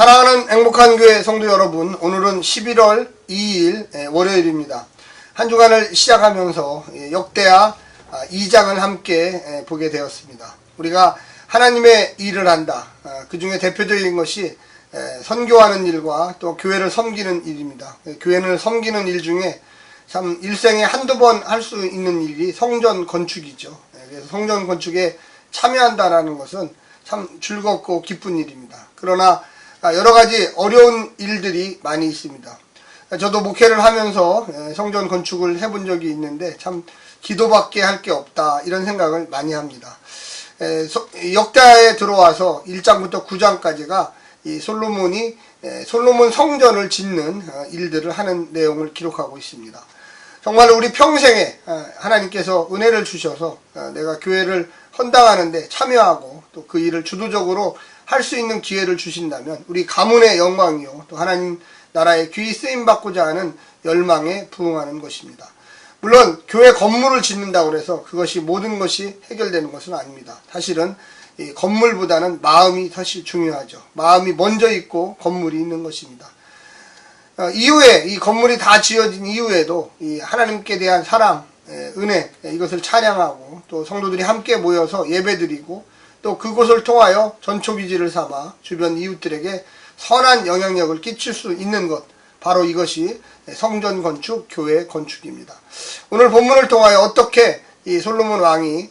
사랑하는 행복한 교회 성도 여러분, 오늘은 11월 2일 월요일입니다. 한 주간을 시작하면서 역대하 2장을 함께 보게 되었습니다. 우리가 하나님의 일을 한다. 그 중에 대표적인 것이 선교하는 일과 또 교회를 섬기는 일입니다. 교회를 섬기는 일 중에 참 일생에 한두 번 할 수 있는 일이 성전 건축이죠. 그래서 성전 건축에 참여한다라는 것은 참 즐겁고 기쁜 일입니다. 그러나 여러 가지 어려운 일들이 많이 있습니다. 저도 목회를 하면서 성전 건축을 해본 적이 있는데 참 기도밖에 할 게 없다 이런 생각을 많이 합니다. 역대하에 들어와서 1장부터 9장까지가 이 솔로몬 성전을 짓는 일들을 하는 내용을 기록하고 있습니다. 정말 우리 평생에 하나님께서 은혜를 주셔서 내가 교회를 헌당하는데 참여하고 또 그 일을 주도적으로 할 수 있는 기회를 주신다면 우리 가문의 영광이요 또 하나님 나라의 귀히 쓰임받고자 하는 열망에 부응하는 것입니다. 물론 교회 건물을 짓는다고 해서 그것이 모든 것이 해결되는 것은 아닙니다. 사실은 이 건물보다는 마음이 사실 중요하죠. 마음이 먼저 있고 건물이 있는 것입니다. 이후에 이 건물이 다 지어진 이후에도 이 하나님께 대한 사랑, 은혜 이것을 찬양하고 또 성도들이 함께 모여서 예배드리고 또 그곳을 통하여 전초기지를 삼아 주변 이웃들에게 선한 영향력을 끼칠 수 있는 것, 바로 이것이 성전 건축, 교회 건축입니다. 오늘 본문을 통하여 어떻게 이 솔로몬 왕이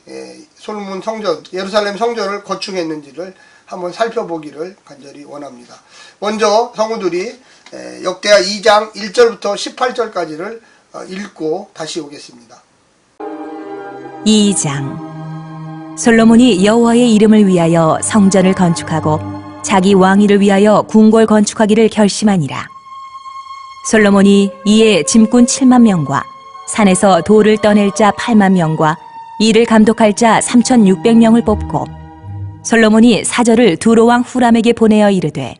솔로몬 성전, 예루살렘 성전을 건축했는지를 한번 살펴보기를 간절히 원합니다. 먼저 성우들이 역대하 2장 1절부터 18절까지를 읽고 다시 오겠습니다. 2장 솔로몬이 여호와의 이름을 위하여 성전을 건축하고 자기 왕위를 위하여 궁궐 건축하기를 결심하니라. 솔로몬이 이에 짐꾼 7만 명과 산에서 돌을 떠낼 자 8만 명과 이를 감독할 자 3,600명을 뽑고 솔로몬이 사절을 두로왕 후람에게 보내어 이르되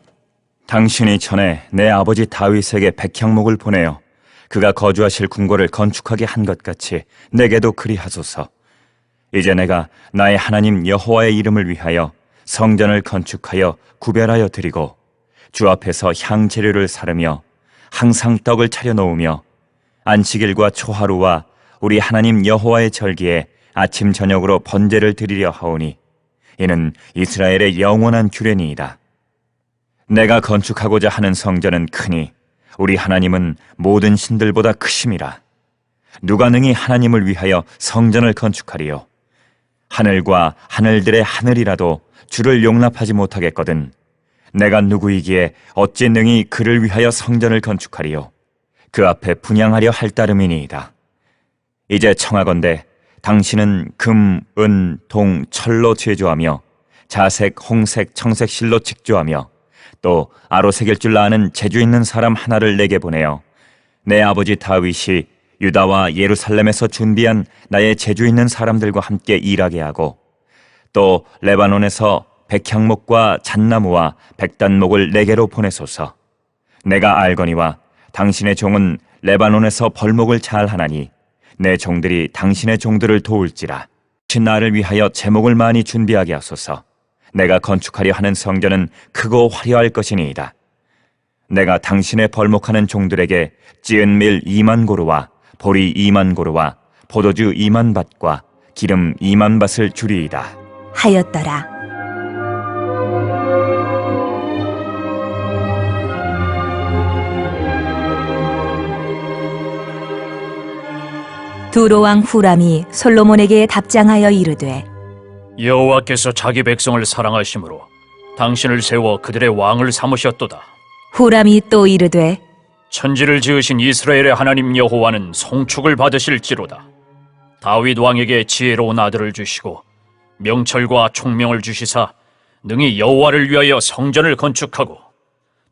당신이 전에 내 아버지 다윗에게 백향목을 보내어 그가 거주하실 궁궐을 건축하게 한 것 같이 내게도 그리하소서. 이제 내가 나의 하나님 여호와의 이름을 위하여 성전을 건축하여 구별하여 드리고 주 앞에서 향재료를 사르며 항상 떡을 차려 놓으며 안식일과 초하루와 우리 하나님 여호와의 절기에 아침 저녁으로 번제를 드리려 하오니 이는 이스라엘의 영원한 규례니이다. 내가 건축하고자 하는 성전은 크니 우리 하나님은 모든 신들보다 크심이라. 누가 능히 하나님을 위하여 성전을 건축하리요? 하늘과 하늘들의 하늘이라도 주를 용납하지 못하겠거든 내가 누구이기에 어찌 능히 그를 위하여 성전을 건축하리요? 그 앞에 분향하려 할 따름이니이다. 이제 청하건대 당신은 금, 은, 동, 철로 제조하며 자색, 홍색, 청색 실로 직조하며 또 아로새길 줄 아는 재주 있는 사람 하나를 내게 보내어 내 아버지 다윗이 유다와 예루살렘에서 준비한 나의 재주 있는 사람들과 함께 일하게 하고 또 레바논에서 백향목과 잣나무와 백단목을 내게로 보내소서. 내가 알거니와 당신의 종은 레바논에서 벌목을 잘 하나니 내 종들이 당신의 종들을 도울지라. 나를 위하여 제목을 많이 준비하게 하소서. 내가 건축하려 하는 성전은 크고 화려할 것이니이다. 내가 당신의 벌목하는 종들에게 찌은 밀 2만 고루와 보리 2만 고루와 포도주 2만 밭과 기름 2만 밭을 주리이다 하였더라. 두로왕 후람이 솔로몬에게 답장하여 이르되 여호와께서 자기 백성을 사랑하심으로 당신을 세워 그들의 왕을 삼으셨도다. 후람이 또 이르되 천지를 지으신 이스라엘의 하나님 여호와는 송축을 받으실지로다. 다윗 왕에게 지혜로운 아들을 주시고 명철과 총명을 주시사 능히 여호와를 위하여 성전을 건축하고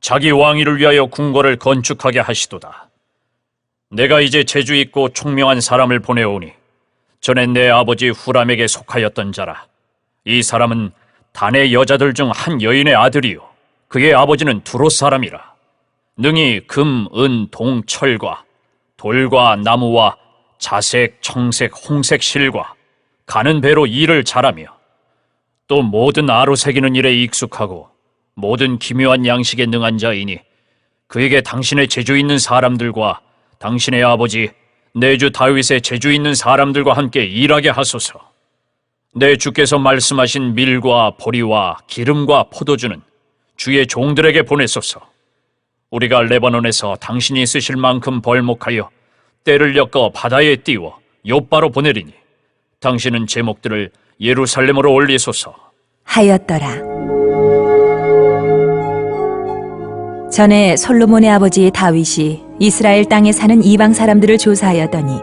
자기 왕위를 위하여 궁궐을 건축하게 하시도다. 내가 이제 재주 있고 총명한 사람을 보내오니 전에 내 아버지 후람에게 속하였던 자라. 이 사람은 단의 여자들 중 한 여인의 아들이요 그의 아버지는 두롯 사람이라. 능히 금, 은, 동, 철과 돌과 나무와 자색, 청색, 홍색 실과 가는 배로 일을 잘하며 또 모든 아로 새기는 일에 익숙하고 모든 기묘한 양식에 능한 자이니 그에게 당신의 재주 있는 사람들과 당신의 아버지 내 주 다윗의 재주 있는 사람들과 함께 일하게 하소서. 내 주께서 말씀하신 밀과 보리와 기름과 포도주는 주의 종들에게 보내소서. 우리가 레바논에서 당신이 쓰실 만큼 벌목하여 때를 엮어 바다에 띄워 욥바로 보내리니 당신은 제목들을 예루살렘으로 올리소서. 하였더라. 전에 솔로몬의 아버지 다윗이 이스라엘 땅에 사는 이방 사람들을 조사하였더니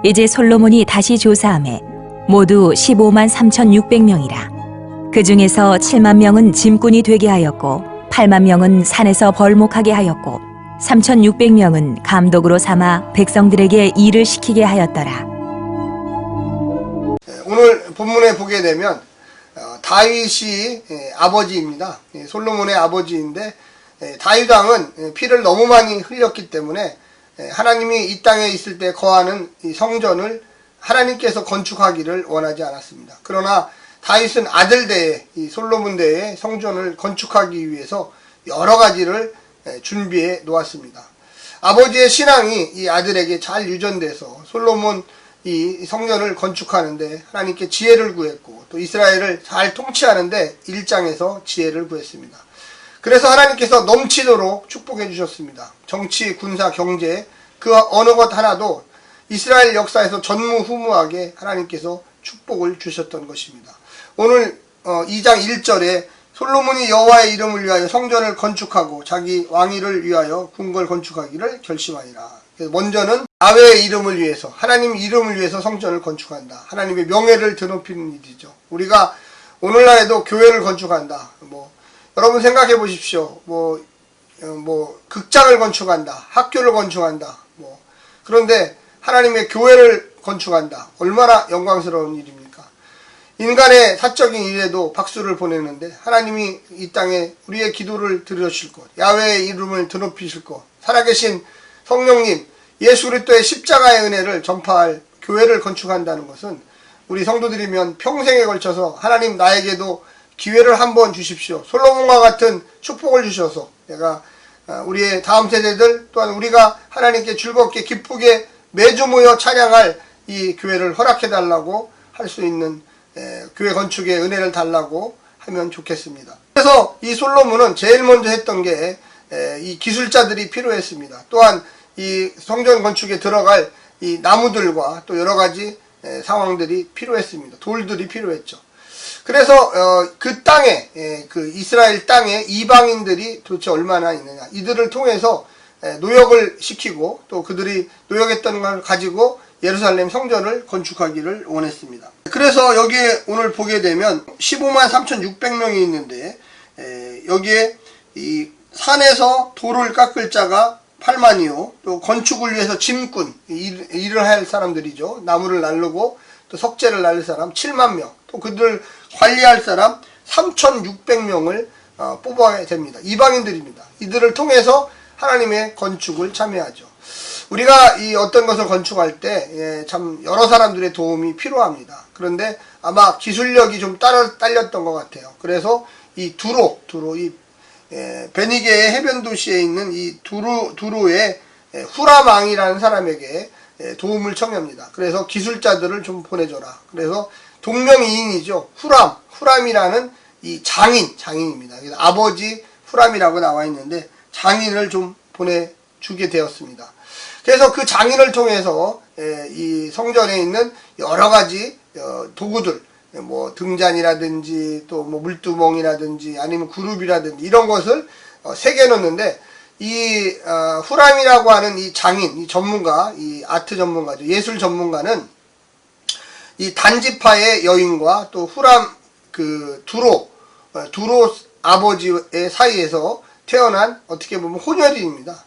이제 솔로몬이 다시 조사하매 모두 15만 3,600명이라. 그 중에서 7만 명은 짐꾼이 되게 하였고 8만 명은 산에서 벌목하게 하였고 3,600명은 감독으로 삼아 백성들에게 일을 시키게 하였더라. 오늘 본문에 보게 되면 다윗이 아버지입니다. 솔로몬의 아버지인데 다윗 왕은 피를 너무 많이 흘렸기 때문에 하나님이 이 땅에 있을 때 거하는 이 성전을 하나님께서 건축하기를 원하지 않았습니다. 그러나 다윗은 아들 대에 이 솔로몬 대에 성전을 건축하기 위해서 여러 가지를 준비해 놓았습니다. 아버지의 신앙이 이 아들에게 잘 유전돼서 솔로몬 이 성전을 건축하는데 하나님께 지혜를 구했고 또 이스라엘을 잘 통치하는데 일장에서 지혜를 구했습니다. 그래서 하나님께서 넘치도록 축복해 주셨습니다. 정치, 군사, 경제 그 어느 것 하나도 이스라엘 역사에서 전무후무하게 하나님께서 축복을 주셨던 것입니다. 오늘 2장 1절에 솔로몬이 여호와의 이름을 위하여 성전을 건축하고 자기 왕위를 위하여 궁궐 건축하기를 결심하니라. 먼저는 야훼의 이름을 위해서 하나님 이름을 위해서 성전을 건축한다. 하나님의 명예를 드높이는 일이죠. 우리가 오늘날에도 교회를 건축한다. 여러분 생각해 보십시오. 극장을 건축한다. 학교를 건축한다. 그런데 하나님의 교회를 건축한다. 얼마나 영광스러운 일입니까? 인간의 사적인 일에도 박수를 보내는데 하나님이 이 땅에 우리의 기도를 들으실 것, 야훼의 이름을 드높이실 것, 살아계신 성령님, 예수 그리스도의 십자가의 은혜를 전파할 교회를 건축한다는 것은 우리 성도들이면 평생에 걸쳐서 하나님 나에게도 기회를 한번 주십시오. 솔로몬과 같은 축복을 주셔서 내가 우리의 다음 세대들 또한 우리가 하나님께 즐겁게 기쁘게 매주 모여 찬양할 이 교회를 허락해달라고 할 수 있는 교회 건축의 은혜를 달라고 하면 좋겠습니다. 그래서 이 솔로몬은 제일 먼저 했던 게 이 기술자들이 필요했습니다. 또한 이 성전 건축에 들어갈 이 나무들과 또 여러 가지 상황들이 필요했습니다. 돌들이 필요했죠. 그래서 그 땅에 그 이스라엘 땅에 이방인들이 도대체 얼마나 있느냐, 이들을 통해서 노역을 시키고 또 그들이 노역했던 걸 가지고 예루살렘 성전을 건축하기를 원했습니다. 그래서 여기에 오늘 보게 되면 15만 3,600명이 있는데 여기에 이 산에서 돌을 깎을 자가 8만이요 또 건축을 위해서 짐꾼 일을 할 사람들이죠. 나무를 나르고 또 석재를 나를 사람 7만 명, 또 그들 관리할 사람 3,600명을 뽑아야 됩니다. 이방인들입니다. 이들을 통해서 하나님의 건축을 참여하죠. 우리가 이 어떤 것을 건축할 때 참 여러 사람들의 도움이 필요합니다. 그런데 아마 기술력이 좀 딸렸던 것 같아요. 그래서 이 이 베니게의 해변 도시에 있는 이 두로의 후람 왕이라는 사람에게 도움을 청합니다. 그래서 기술자들을 좀 보내줘라. 그래서 동명이인이죠. 후람이라는 이 장인입니다. 그래서 아버지 후람이라고 나와 있는데 장인을 좀 보내주게 되었습니다. 그래서 그 장인을 통해서 이 성전에 있는 여러 가지 도구들, 등잔이라든지 또 물두멍이라든지 아니면 그룹이라든지 이런 것을 새겨놓는데 이 후람이라고 하는 이 장인, 이 전문가, 이 아트 전문가죠. 예술 전문가는 이 단지파의 여인과 또 후람 두로 아버지의 사이에서 태어난 어떻게 보면 혼혈인입니다.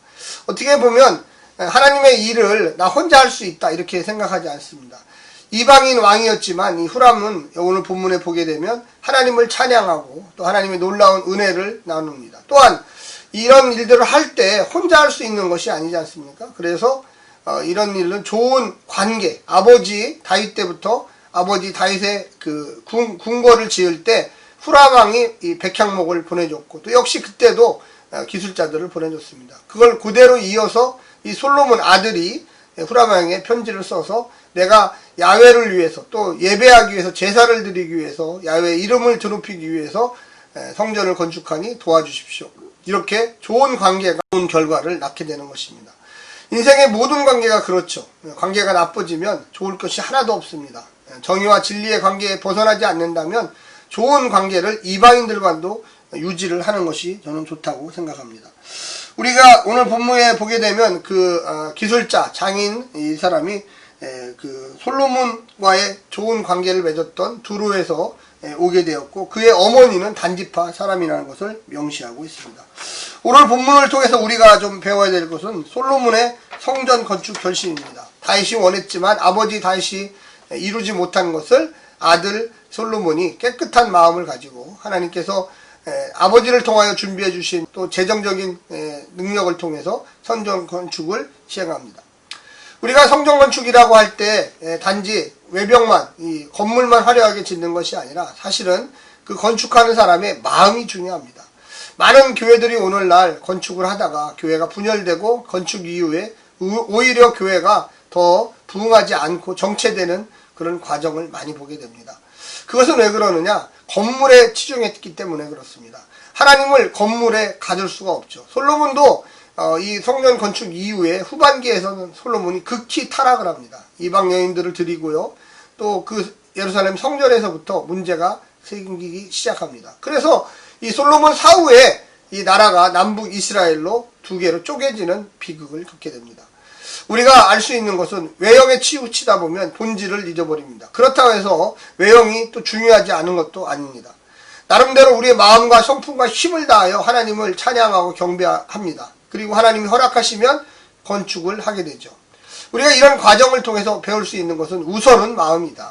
어떻게 보면 하나님의 일을 나 혼자 할 수 있다 이렇게 생각하지 않습니다. 이방인 왕이었지만 이 후람은 오늘 본문에 보게 되면 하나님을 찬양하고 또 하나님의 놀라운 은혜를 나눕니다. 또한 이런 일들을 할 때 혼자 할 수 있는 것이 아니지 않습니까? 그래서 이런 일은 좋은 관계, 아버지 다윗 때부터 아버지 다윗의 그 궁궐을 지을 때 후람 왕이 이 백향목을 보내줬고, 또 역시 그때도 기술자들을 보내줬습니다. 그걸 그대로 이어서 이 솔로몬 아들이 후람 왕에게 편지를 써서 내가 야훼를 위해서, 또 예배하기 위해서, 제사를 드리기 위해서, 야훼의 이름을 드높이기 위해서 성전을 건축하니 도와주십시오. 이렇게 좋은 관계가 좋은 결과를 낳게 되는 것입니다. 인생의 모든 관계가 그렇죠. 관계가 나빠지면 좋을 것이 하나도 없습니다. 정의와 진리의 관계에 벗어나지 않는다면 좋은 관계를 이방인들과도 유지를 하는 것이 저는 좋다고 생각합니다. 우리가 오늘 본문에 보게 되면 기술자, 장인 이 사람이 그 솔로몬과의 좋은 관계를 맺었던 두로에서 오게 되었고, 그의 어머니는 단지파 사람이라는 것을 명시하고 있습니다. 오늘 본문을 통해서 우리가 좀 배워야 될 것은 솔로몬의 성전 건축 결심입니다. 다윗이 원했지만 아버지 다윗이 이루지 못한 것을 아들 솔로몬이 깨끗한 마음을 가지고 하나님께서 아버지를 통하여 준비해 주신 또 재정적인 능력을 통해서 성전 건축을 시행합니다. 우리가 성전 건축이라고 할 때 단지 외벽만, 이 건물만 화려하게 짓는 것이 아니라 사실은 그 건축하는 사람의 마음이 중요합니다. 많은 교회들이 오늘날 건축을 하다가 교회가 분열되고 건축 이후에 오히려 교회가 더 부흥하지 않고 정체되는 그런 과정을 많이 보게 됩니다. 그것은 왜 그러느냐? 건물에 치중했기 때문에 그렇습니다. 하나님을 건물에 가둘 수가 없죠. 솔로몬도 이 성전 건축 이후에 후반기에서는 솔로몬이 극히 타락을 합니다. 이방 여인들을 드리고요. 또 그 예루살렘 성전에서부터 문제가 생기기 시작합니다. 그래서 이 솔로몬 사후에 이 나라가 남북 이스라엘로 두 개로 쪼개지는 비극을 겪게 됩니다. 우리가 알 수 있는 것은 외형에 치우치다 보면 본질을 잊어버립니다. 그렇다고 해서 외형이 또 중요하지 않은 것도 아닙니다. 나름대로 우리의 마음과 성품과 힘을 다하여 하나님을 찬양하고 경배합니다. 그리고 하나님이 허락하시면 건축을 하게 되죠. 우리가 이런 과정을 통해서 배울 수 있는 것은 우선은 마음이다.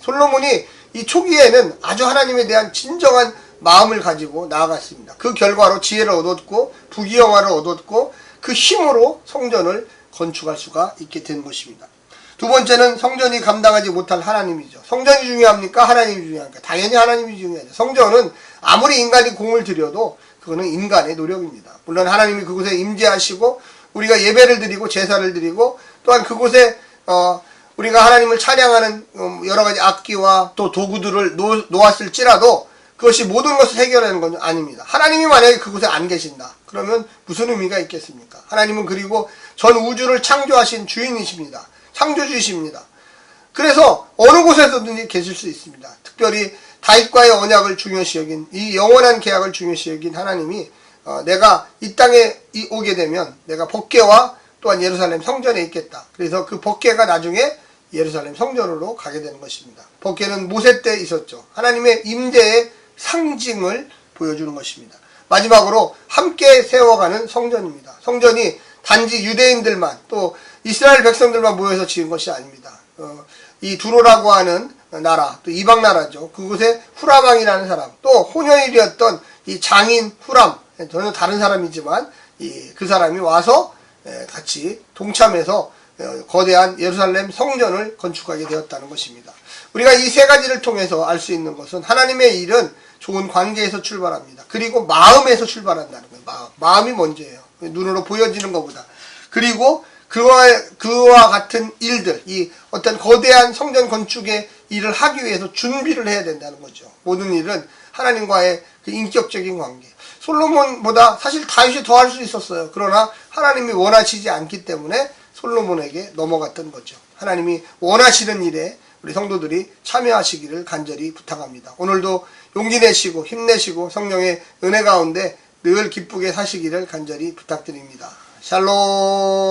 솔로몬이 이 초기에는 아주 하나님에 대한 진정한 마음을 가지고 나아갔습니다. 그 결과로 지혜를 얻었고 부귀영화를 얻었고 그 힘으로 성전을 건축할 수가 있게 된 것입니다. 두 번째는 성전이 감당하지 못할 하나님이죠. 성전이 중요합니까? 하나님이 중요합니까? 당연히 하나님이 중요하죠. 성전은 아무리 인간이 공을 들여도 그거는 인간의 노력입니다. 물론 하나님이 그곳에 임재하시고 우리가 예배를 드리고 제사를 드리고 또한 그곳에 우리가 하나님을 찬양하는 여러 가지 악기와 또 도구들을 놓았을지라도 그것이 모든 것을 해결하는 건 아닙니다. 하나님이 만약에 그곳에 안 계신다. 그러면 무슨 의미가 있겠습니까? 하나님은 그리고 전 우주를 창조하신 주인이십니다. 창조주이십니다. 그래서 어느 곳에서든지 계실 수 있습니다. 특별히 다윗과의 언약을 중요시 여긴 이 영원한 계약을 중요시 여긴 하나님이 내가 이 땅에 오게 되면 내가 법궤와 또한 예루살렘 성전에 있겠다. 그래서 그 법궤가 나중에 예루살렘 성전으로 가게 되는 것입니다. 법궤는 모세 때 있었죠. 하나님의 임재의 상징을 보여주는 것입니다. 마지막으로 함께 세워가는 성전입니다. 성전이 단지 유대인들만 또 이스라엘 백성들만 모여서 지은 것이 아닙니다. 이 두로라고 하는 나라, 또 이방 나라죠. 그곳에 후람 왕이라는 사람, 또 혼혈이었던 이 장인 후람, 전혀 다른 사람이지만 그 사람이 와서 같이 동참해서 거대한 예루살렘 성전을 건축하게 되었다는 것입니다. 우리가 이 세 가지를 통해서 알 수 있는 것은 하나님의 일은 좋은 관계에서 출발합니다. 그리고 마음에서 출발한다는 거예요. 마음이 먼저예요. 눈으로 보여지는 것보다. 그리고 그와 같은 일들, 이 어떤 거대한 성전 건축의 일을 하기 위해서 준비를 해야 된다는 거죠. 모든 일은 하나님과의 그 인격적인 관계. 솔로몬보다 사실 다윗이 더 할 수 있었어요. 그러나 하나님이 원하시지 않기 때문에 솔로몬에게 넘어갔던 거죠. 하나님이 원하시는 일에 우리 성도들이 참여하시기를 간절히 부탁합니다. 오늘도 용기 내시고 힘내시고 성령의 은혜 가운데 늘 기쁘게 사시기를 간절히 부탁드립니다. 샬롬.